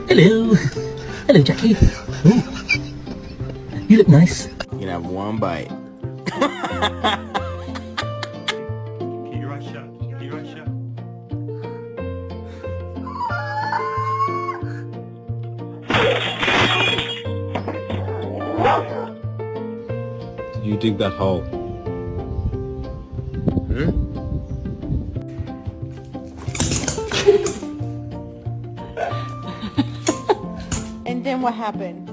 Hello. Hello, Jackie. Ooh. You look nice. You can have one bite. Keep your eyes shut. Keep your eyes shut. Did you dig that hole? And then what happened?